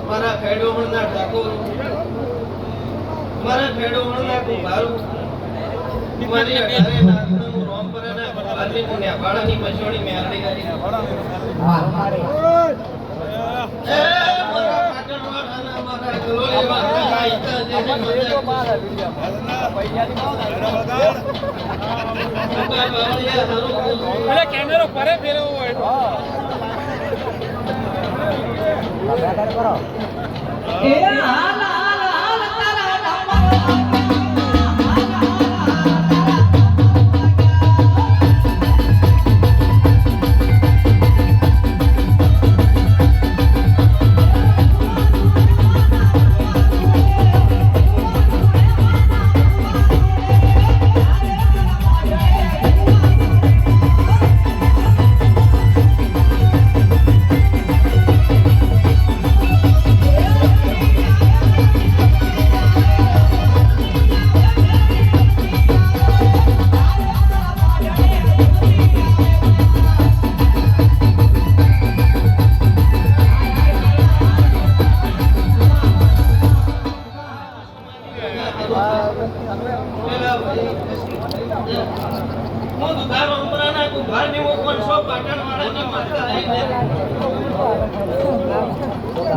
મારા ખેડૂતના ઠાકોર મારા ખેડૂતના કુંભારું મારી અઢારે નાથનું રોમ પરના ભગવાનની નેભાળાની મજોડી મેરડી કરી એ મારા પાટણવાળાના મારા ગલોલીવાળા આઈતા જે અરે કેમેરો પરે ફેરવો હોય એ હાલ હાલ હાલ તારા નામ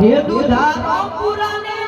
ये दुधारो पुराने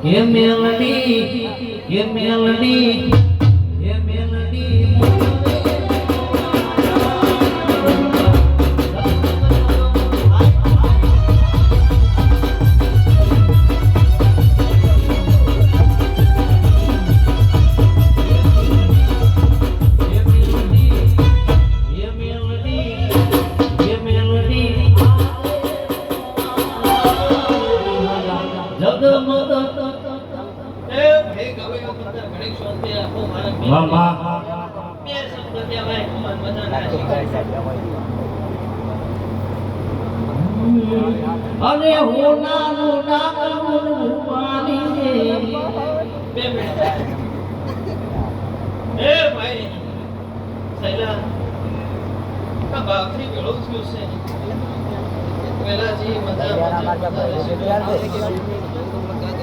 ये मेलडी अरे होना होना पानी ए भाई सैला का बाकी गलो से मेरा जी मजा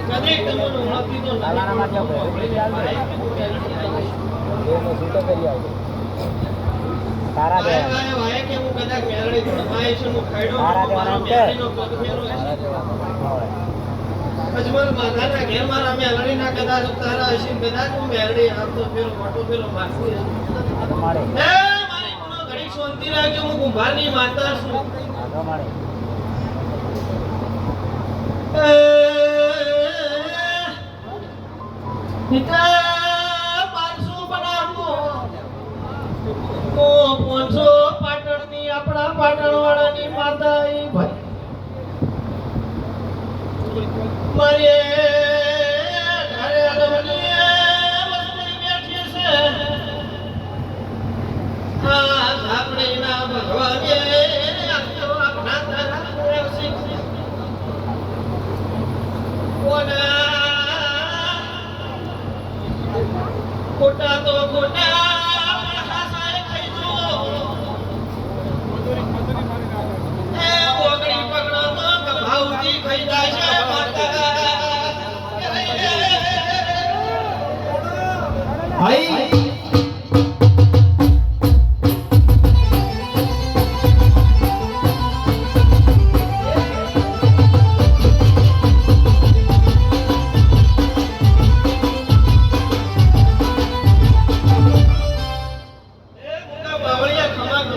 कदे तुम उणती तो नाना मार तारा दे भाई के मु कदा मेरडी धमाई से मु खाइडो मारो मेरडी नो पग मेरो अजमल माथाना घेर मारा मेरडी ना कदा तारा अशीन कदा तू मेरडी आम तो फेरो मोटो फेरो मारसी मारे ए मारी कोनो घड़ी शांति राखજો मु कुंभारनी माता છું આગો મારે निका 500 बनावो को पोछो पाटणनी આપણા પાટણવાળાની માતા ઈ ભાઈ મારે ઘરે આલવની વસ્તી બેઠી છે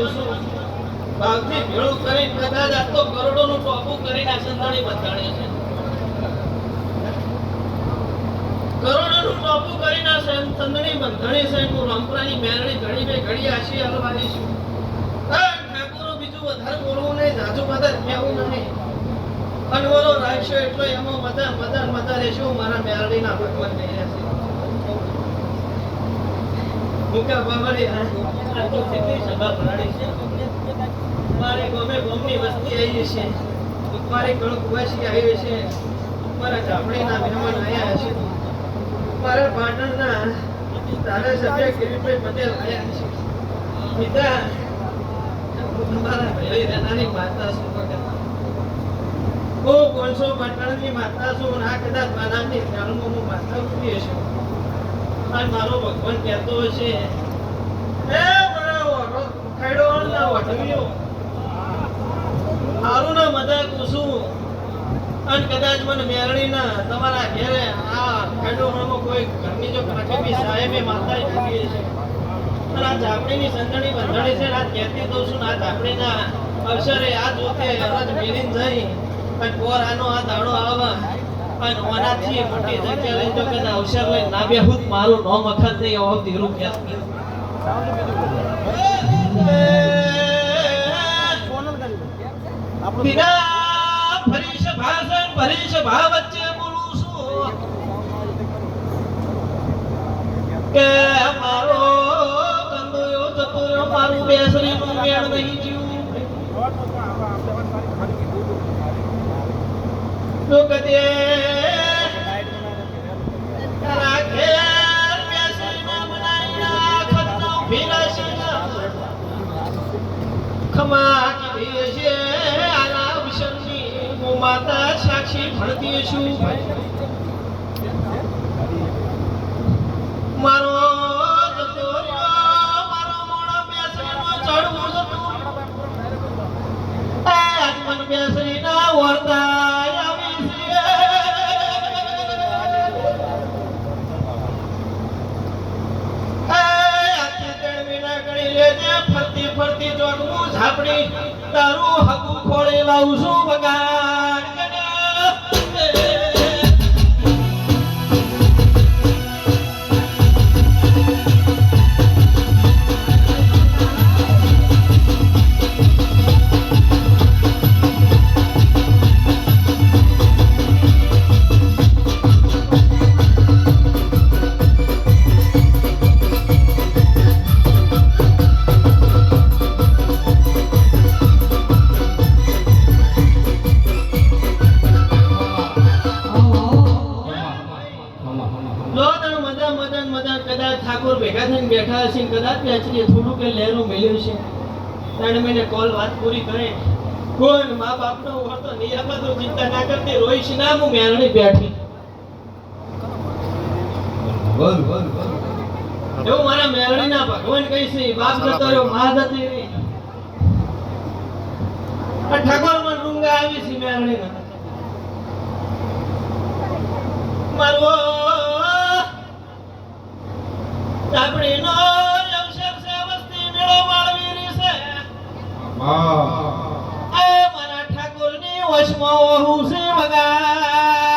કહું છું ભાવથી ભેળું કરી કદાચ આ તો કરોડોનું ટોપું કરીને આ સંતાણી બંધાણે છે કરોડોનું ટોપું કરીને આ સંતાણી બંધાણી છે હું રામપુરાની મેરડી ઘડી બે ઘડી આશી હલવાની છું ઠાકોરો બીજું વધારે બોલવું નહીં જાજુ મદદ કહેવું નહીં અનવરો રાખશો એટલો એમાં મદદ રહેશો મારા મેરડીના ભગવાન કહી રહ્યા છે મુકા બાબાની આ તો કેટલી સભા ભરાડી છે મારે ગોમની વસ્તી આવી છે મારે કણકવાસી આવી છે મારા ઝાપડીના મહેમાન આવ્યા છે મારા પાટણના ધારાસભ્ય કિરીટભાઈ પટેલ આવ્યા છે પિતા તમારા ભેળી રહેનારી માતા છું હું 500 પાટણની માતા છું ના કદાચ માનાની ખ્યાલમાં હું માતા ઉઠી છું અને મારો ભગવાન કહેતો હશે એ મારા ખાડો ના વટવ્યો હારું ના મજાક છું અને કદાચ મને મેરણીના તમારા ઘેરે આ ખાડોમાં કોઈ ઘરની જો કાકીબી સાહેબે માતા જતી છે અને આ ઝાપડીની સંતાણી બંધાણી છે આ કહેતી દઉં છું આ ઝાપડીના અવસરે આ જોતે અરજ મેલીન જઈ અને પોર આનો આ દાડો આવા અને ઓનાથી મોટી જગ્યા લઈ જો કદાચ અવસર લઈ ના બેહું મારું નોમ અખત નહીં આવો ધીરું કહેતી બિના ફરીશ ભાષણ ફરીશ ભાવ વચ્ચે બોલું છું કે મારો કંદોયો ચતુર મારું બેસરી નું મેળ નહીં જીવું તો કદે રાખે બેસરી નું મનાયા ખતનો ભીલાશી ખમા કીધી છે માતા સાક્ષી ભણતી છું મારો મારો મોણો બેસરીનો ચડવું જતું આત્મન બેસરીના વર્તા આવી છે ગણી લેજે ફરતી ફરતી જોડવું ઝાપડી તારું હગું ખોળે લાવું છું બગાડ ઠાકોર ભેગા થઈને બેઠા હશે કદાચ બેચરીએ થોડું કે લહેરું મેળ્યું છે 3 મહિને કોલ વાત પૂરી કરે કોઈ મા બાપનો હોતો નિયામતો ચિંતા ના કરતી રોઈશ ના હું મેરણી બેઠી બોલ એવું મારા મેરણીના ભગવાન કહીશે બાપ જતો રહ્યો મા જતી રહી ઠાકોર માં રૂંગા આવી છે મેરણીના મારો આપણી નો અવસર છે વસ્તી મેળો માળવી રહી છે એ મારા ઠાકોર ની વશમાં હું છે વગા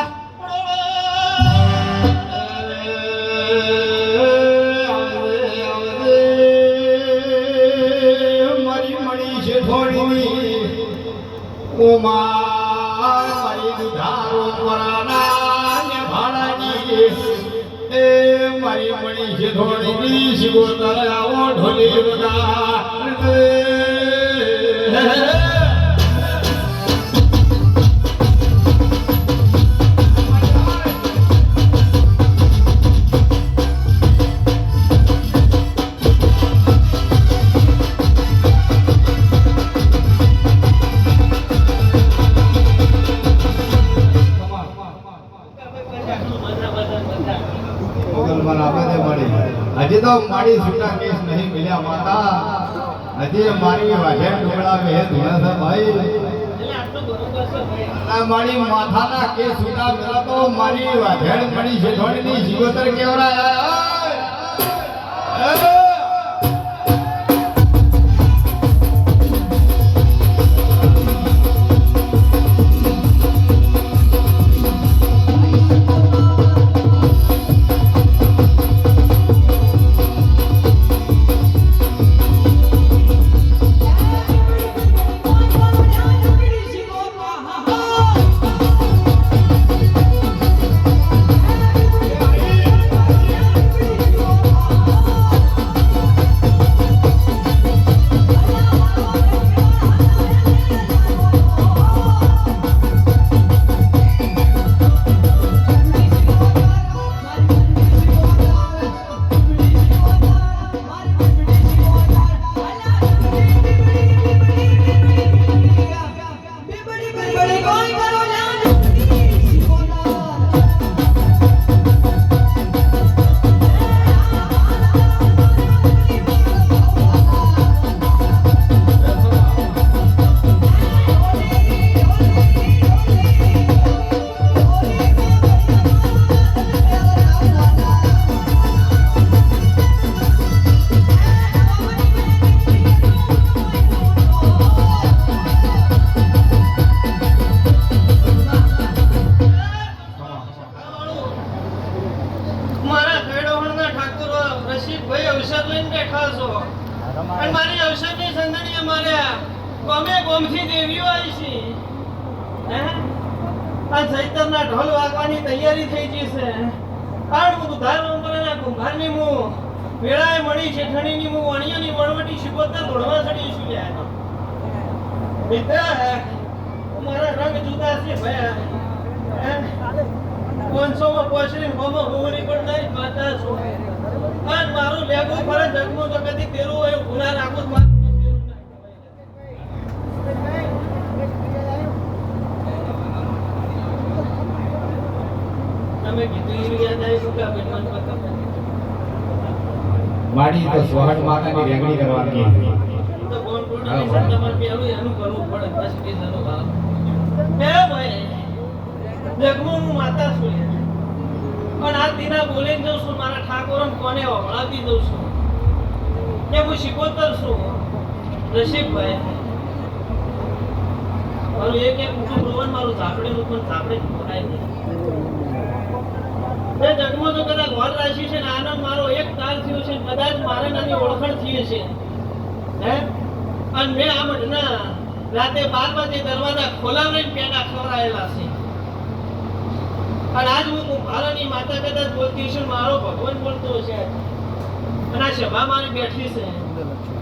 મારી મણી છે થોડી ઓ મારી દુધારો વરાના ને ભાડાની એ મારી મણી છે થોડી શિવો તરાવો ઢોલી વગા હજી તો મારી છૂટા કેસ નહીં મળ્યા માતા હજી મારી વાઢે ટુકડા બે ધોયા છે ભાઈ મારી માથાના કેસ છૂટા મળ્યા તો મારી વાઢેડ મળી છે થોડીની જીવતર કેવડાયા અને મારી અવસરની સંદણીએ માર્યા ગમે ગોમથી દેવીઓ આવી છે હે આ ચૈતરના ઢોલ વાગવાની તૈયારી થઈ ગઈ છે કારણ હું ધાર નંબરના કુંભારની હું વેળાએ મળી છે ઠણીની હું વાણિયાની વણવટી શિકોતર ધોળવા ચડી છું યાર બેટા મારા રંગ જુદા છે ભયા 500 માં પોછરી મોમાં હોરી પણ નહીં માતા છું અને મારું લેગો ફરે જગનો તો કદી તેરું હોય ગુના રાખું વાત તેરું ના તમે કીધું યાદ આવી સુકા બેન મન પતા માડી તો સોહટ માતાની રેંગણી કરવાની હતી. તો કોણ કોણ તમારે પેલું એનું કરવું પડે પછી કે જનો ભાવ એ ભાઈ જગમો હું માતા છું પણ આ દીના બોલીને જઉં છું મારા ઠાકોરમ કોને વળાવી દઉં છું કે હું શિકોતર છું રસિકભાઈ મારું એક ઊંચું રોવન મારું ઝાપડેલું પણ ઝાપડે ખોરાય નહીં એ જગમો તો કદાચ વર રાશિ છે ને આનંદ મારો એક તાર થયો છે કદાચ મારે નાની ઓળખાણ થઈ છે હે અને મેં આ મઠના રાતે 12 વાગે દરવાજા ખોલાવીને પેડા ખવડાયેલા છે અને આજ હું કુંભારાની માતા કદાચ બોલતી છું મારો ભગવાન બોલતો છે અને આ સભા મારી બેઠી છે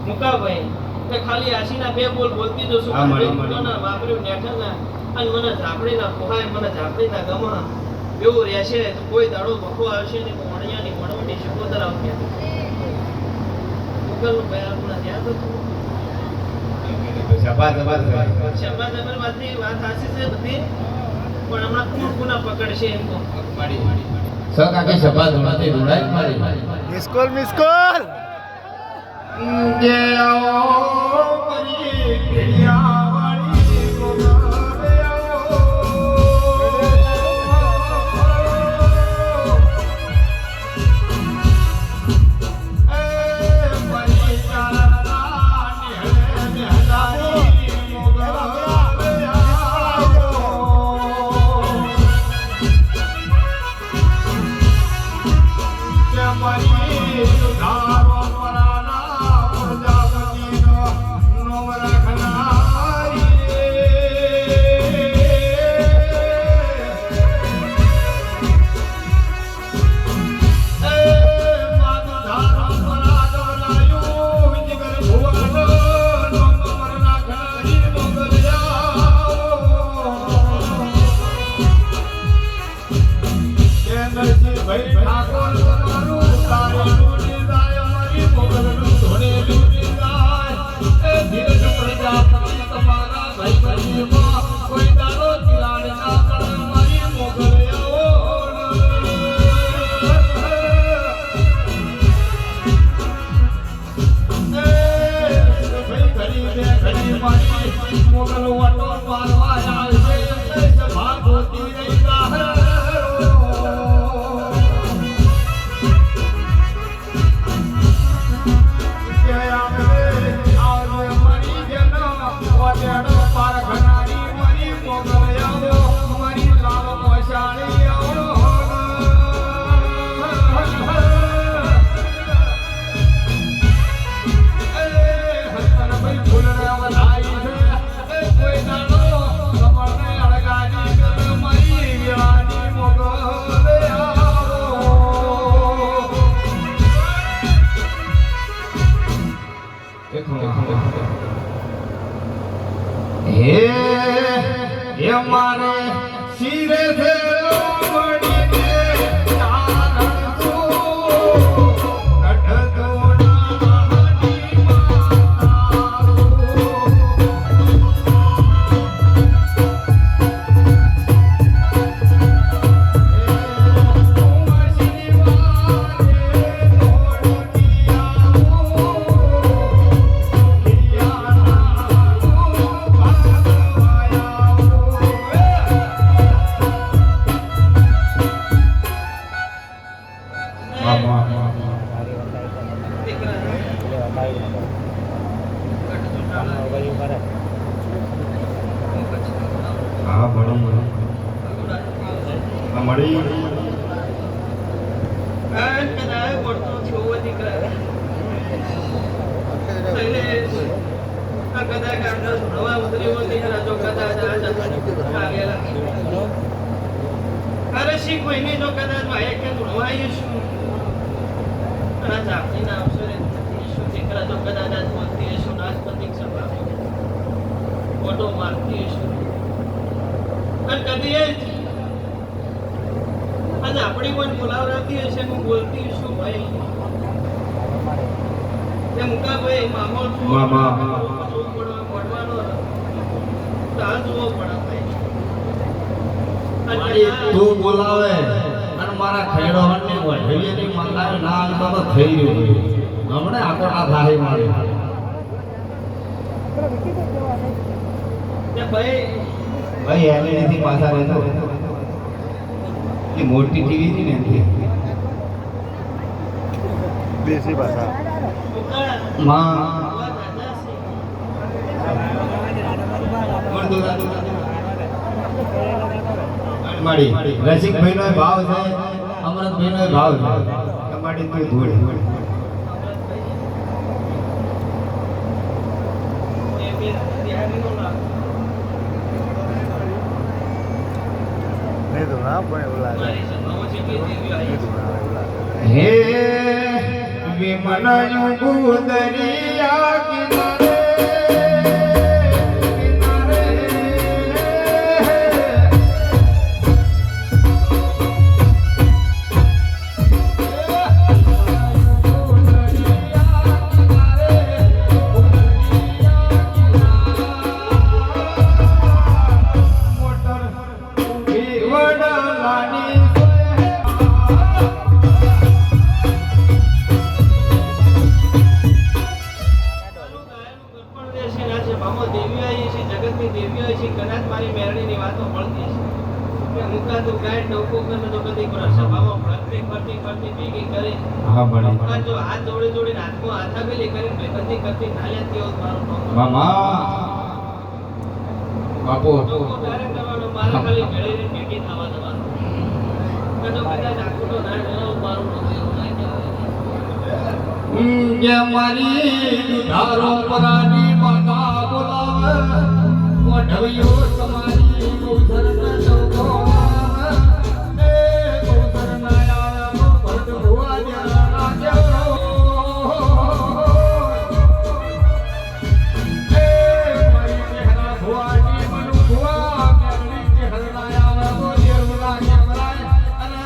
મુકાભાઈ કે ખાલી આશીના બે બોલ બોલતી જશું વાપર્યું નેઠાના અને મને ઝાપડીના ખોહાય મને ઝાપડીના ગમા એવું રહેશે તો કોઈ દાડો બખો આવશે ને વણિયાની વણવટી શિકોતર આવશે મુકલનું ભાઈ આપણા ત્યાં તો શબાદ શબ્બા જબર માંથી વાત સાચી છે બધી પણ હમણાં કોણ કોના પકડશે એમ તો સર કાકે શબાદ માંથી રોડાઈ મારી મિસ્કોલ જે આવો પરી પ્રિયાવાળી ગોગાવે આવો એ પરી ચાલા નિહળે નિહળાઈ ગોગાવે આવો જે પરી સુધારો પરાના પ્રજાપતિનો નોમ રાખનારી એ માતુ ધારો પરાનો લાયો વિજગર ભુવન નોમ રાખનારી મોગલિયા કે નરસિંહ ભાઈ ઠાકોર તમારું તારી લૂટી જાય અમારી મોગલનું ધોળે લૂટી જાય એ ધીરજ પ્રજાપતિ તમારા ભાઈ બહેનમાં કોઈ દાડો ચિરાડ ના કરે મારી મોગલિયાઓ ભાઈ ઘડી બે ઘડી મારી મોગલ વાટો મારવા આવશે સભા ગોતી રહી જાહર હે મારે શિરે હા મળી કદાચ પડતો છો દીકરા કદાચ આટલા નવા ઉતરી હોતી હરા જો કદાચ આ આગેલા અરે શી કોઈની જો કદાચ ભાઈ કે ધોવાઈ શું અને જાપનીના અવસરે શું દીકરા જો કદાચ આજ બોલતી હશું નાસ્પતિક સભા ફોટો મારતી હશું અને કદી એ આજે આપણી કોઈ બોલાવરાતી હશે હું બોલતી હશું ભાઈ એ મુકા ભાઈ મામો મામા. પડવાનો તાલ જોવો પડે ભાઈ મારી તું બોલાવે અને મારા ખેડો હણને વઢેલીની મંગાવી ના આવતો તો થઈ રહ્યું હમણે આકડા થાય મારી એ ભાઈ ભાઈ એની નથી પાછા રહેતો એ મોટી ટીવી હતી ને એની દેશી ભાષા મુકા માં આવા દાદા છે મારી રસિકભાઈ નો ભાવ છે અમરતભાઈ નો ભાવ છે તમારી તું ધૂળ એ બે બિહારીનો નામ નહીં તો ના પણ એવું લાગે મારી સભામાં જેટલી દેવીઓ આવી નહીં તો ના એવું લાગે હે વિમનયું ગુદરિયા કિનારે હા ભણી જો હાથ જોડે જોડે હાથમાં હાથ આપેલી કરીને બેબંધી કરતી નાલ્યા તેવો જ મારો નોકર. મામા બાપુ લોકો ડાયરેક્ટ કરવાનો, મારે ખાલી ઘડીને ભેગી થવા દેવાનું. કદો કદાચ આખું ના જણાવું મારું નોકર એવું ના કહેવાય. કે મારી દુધારો પરાની માતા બોલાવે વઢવિયો તમારી ગૌધરના ચૌકો એ ગૌધરના આયા ભરત ભુવા દેના દેવો એ મારી ચહેરા ભુવાની મનુ ભુવા મેરી ચહેરા આયા ગો દેવરા કેમરાય અને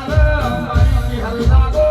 મારી ચહેરા ગો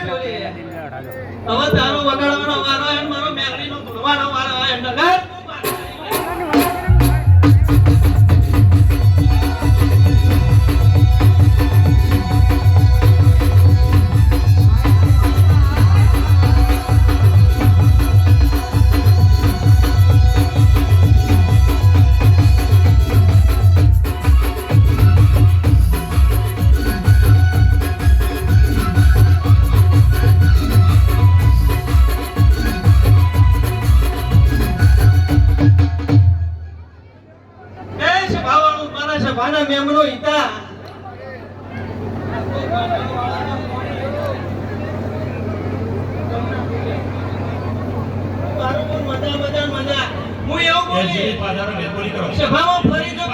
બોલી હવે તારો વગાડવાનો વારો આવે ને મારો મેલડીનો ધૂળવાનો વારો આવે નગર સભાના મેમનો હિતા મજા હું એવું બોલી સભામાં ફરી જો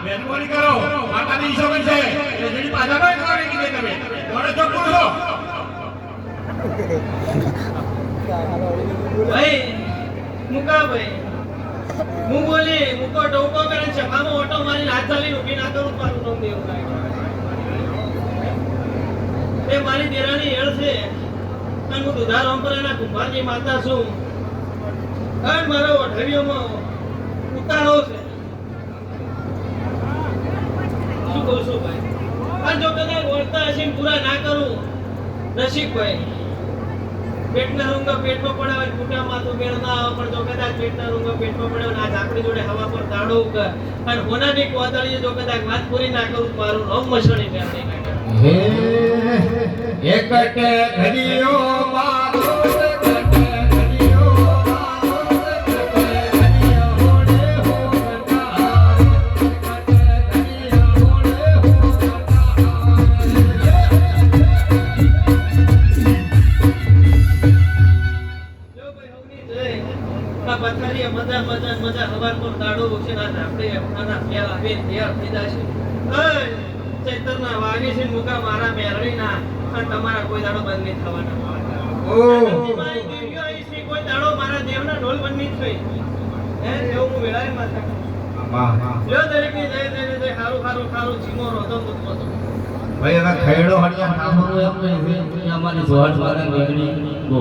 મહેરબાની કરો માતાની ઈચ્છા બનશે જેની પાછા કોઈ કરો નહીં કે તમે થોડો ચોક કરો ભાઈ મુકા ભાઈ હું બોલી મુકો ટોકો કરે છે મામો ઓટો મારી હાથ ચાલી ઊભી ના કરું મારું નામ દેવ એ મારી દેરાની હેળ છે અને હું દુધાર અંબરેના કુંભારની માતા છું અને મારો ઓઢવીઓમાં ઉતારો છે શું કહું છું ભાઈ આ જો કદાચ ઓળતા હશે પૂરા ના કરું રસિકભાઈ પેટના રૂંગા પેટમાં પડાવે કુટામાં તો મેળ ના આવે પણ જો કદાચ પેટના રૂંગા પેટમાં પડાવે આજ આપણી જોડે હવા પર દાડો ઉગે અને હોનાની કોતળીએ જો કદાચ વાત પૂરી ના કરું મારું નામ મસણી મેળ નહીં હે એકટે ઘડીઓ મારો મજા હવાર પર દાડો છે ના આપણે આના ફેર આવે તૈયાર થઈ જશે ઓય ચૈતરના વાગે છે મુકા મારા મેરડીના અને તમારા કોઈ દાડો બંધ નહીં થવાના ઓ મારી દેવીઓ આવી છે કોઈ દાડો મારા દેવના ઢોલ બંધ નહીં થઈ હે એવું હું વેળાએ માથા વાહ વાહ લ્યો દરેકની જય જય જય હારું હારું હારું જીમો રોતો મુતમો ભાઈ હવે ખૈડો હડિયા ઠામરો એમ નહીં અમારી જોડ વાળા નીકળી ગો